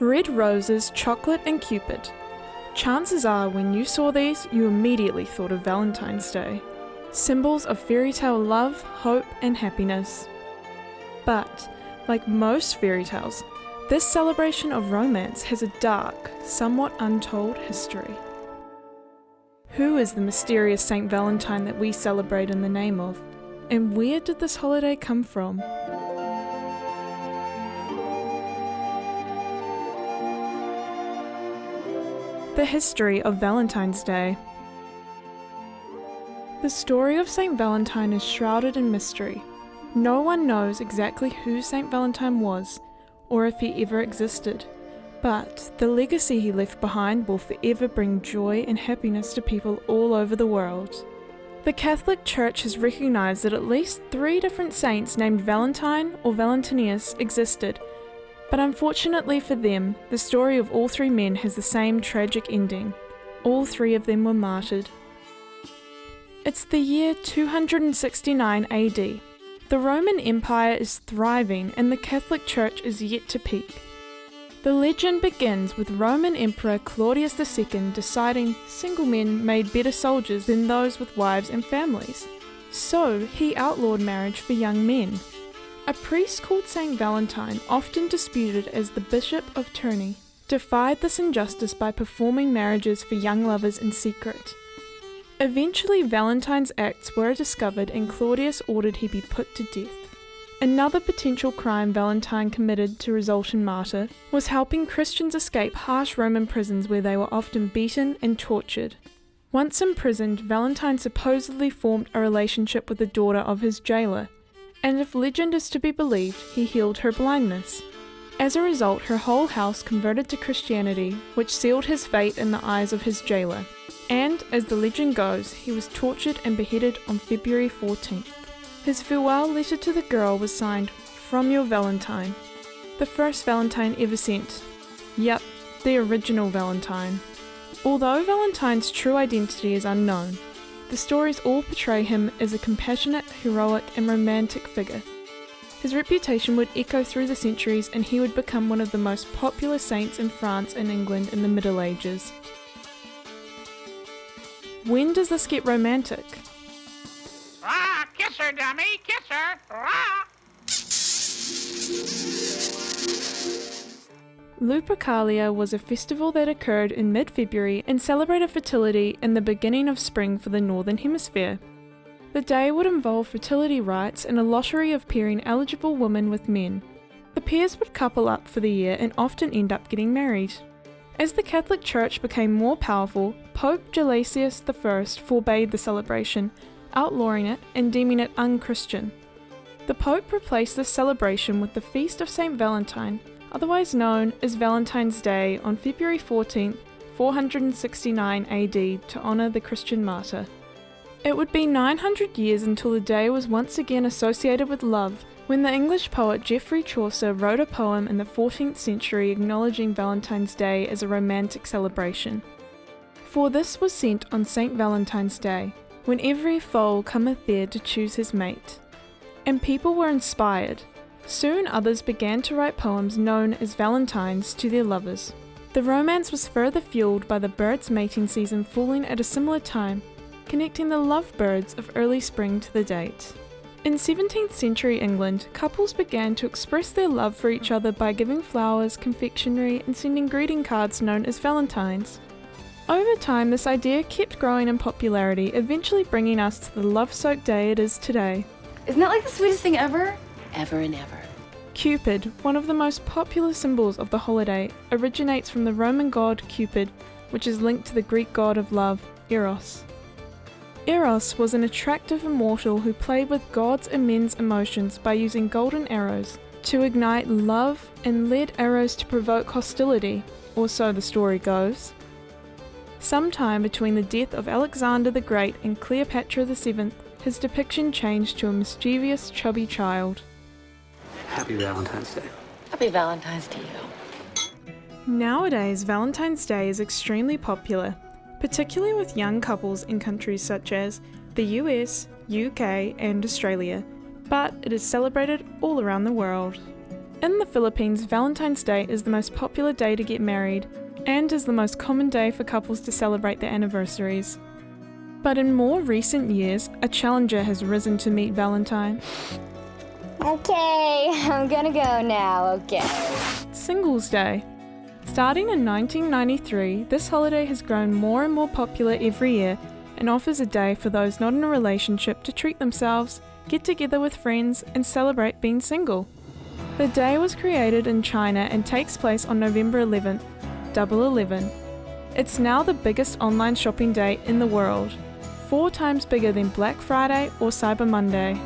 Red roses, chocolate and Cupid. Chances are when you saw these, you immediately thought of Valentine's Day. Symbols of fairy tale love, hope and happiness. But, like most fairy tales, this celebration of romance has a dark, somewhat untold history. Who is the mysterious Saint Valentine that we celebrate in the name of? And where did this holiday come from? The history of Valentine's Day. The story of Saint Valentine is shrouded in mystery. No one knows exactly who Saint Valentine was, or if he ever existed, but the legacy he left behind will forever bring joy and happiness to people all over the world. The Catholic Church has recognized that at least 3 different saints named Valentine or Valentinus existed, but unfortunately for them, the story of all 3 men has the same tragic ending. All 3 of them were martyred. It's the year 269 AD. The Roman Empire is thriving and the Catholic Church is yet to peak. The legend begins with Roman Emperor Claudius II deciding single men made better soldiers than those with wives and families. So he outlawed marriage for young men. A priest called Saint Valentine, often disputed as the Bishop of Terni, defied this injustice by performing marriages for young lovers in secret. Eventually Valentine's acts were discovered and Claudius ordered he be put to death. Another potential crime Valentine committed to result in martyr was helping Christians escape harsh Roman prisons where they were often beaten and tortured. Once imprisoned, Valentine supposedly formed a relationship with the daughter of his jailer, and if legend is to be believed, he healed her blindness. As a result, her whole house converted to Christianity, which sealed his fate in the eyes of his jailer. And, as the legend goes, he was tortured and beheaded on February 14th. His farewell letter to the girl was signed, "From your Valentine." The first Valentine ever sent. Yep, the original Valentine. Although Valentine's true identity is unknown, the stories all portray him as a compassionate, heroic and romantic figure. His reputation would echo through the centuries and he would become one of the most popular saints in France and England in the Middle Ages. When does this get romantic? Ah, kiss her, dummy, kiss her. Ah. Lupercalia was a festival that occurred in mid-February and celebrated fertility in the beginning of spring for the Northern Hemisphere. The day would involve fertility rites and a lottery of pairing eligible women with men. The pairs would couple up for the year and often end up getting married. As the Catholic Church became more powerful, Pope Gelasius I forbade the celebration, outlawing it and deeming it unchristian. The Pope replaced this celebration with the Feast of Saint Valentine, otherwise known as Valentine's Day, on February 14, 469 AD to honour the Christian martyr. It would be 900 years until the day was once again associated with love, when the English poet Geoffrey Chaucer wrote a poem in the 14th century acknowledging Valentine's Day as a romantic celebration. For this was sent on St. Valentine's Day, when every foal cometh there to choose his mate. And people were inspired. Soon others began to write poems known as Valentines to their lovers. The romance was further fueled by the birds' mating season falling at a similar time, connecting the lovebirds of early spring to the date. In 17th century England, couples began to express their love for each other by giving flowers, confectionery, and sending greeting cards known as Valentines. Over time, this idea kept growing in popularity, eventually bringing us to the love-soaked day it is today. Isn't that like the sweetest thing ever? Ever and ever. Cupid, one of the most popular symbols of the holiday, originates from the Roman god Cupid, which is linked to the Greek god of love, Eros. Eros was an attractive immortal who played with gods' and men's emotions by using golden arrows to ignite love and lead arrows to provoke hostility, or so the story goes. Sometime between the death of Alexander the Great and Cleopatra VII, his depiction changed to a mischievous, chubby child. Happy Valentine's Day. Happy Valentine's to you. Nowadays, Valentine's Day is extremely popular, particularly with young couples in countries such as the US, UK, and Australia, but it is celebrated all around the world. In the Philippines, Valentine's Day is the most popular day to get married and is the most common day for couples to celebrate their anniversaries. But in more recent years, a challenger has risen to meet Valentine. Okay, I'm gonna go now, okay. Singles Day. Starting in 1993, this holiday has grown more and more popular every year and offers a day for those not in a relationship to treat themselves, get together with friends, and celebrate being single. The day was created in China and takes place on November 11th, Double 11. It's now the biggest online shopping day in the world, 4 times bigger than Black Friday or Cyber Monday.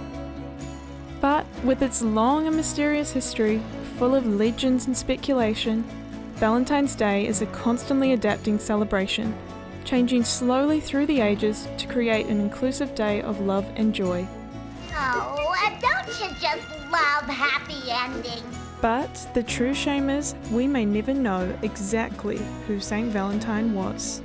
But with its long and mysterious history, full of legends and speculation, Valentine's Day is a constantly adapting celebration, changing slowly through the ages to create an inclusive day of love and joy. Oh, don't you just love happy endings? But the true shame is, we may never know exactly who Saint Valentine was.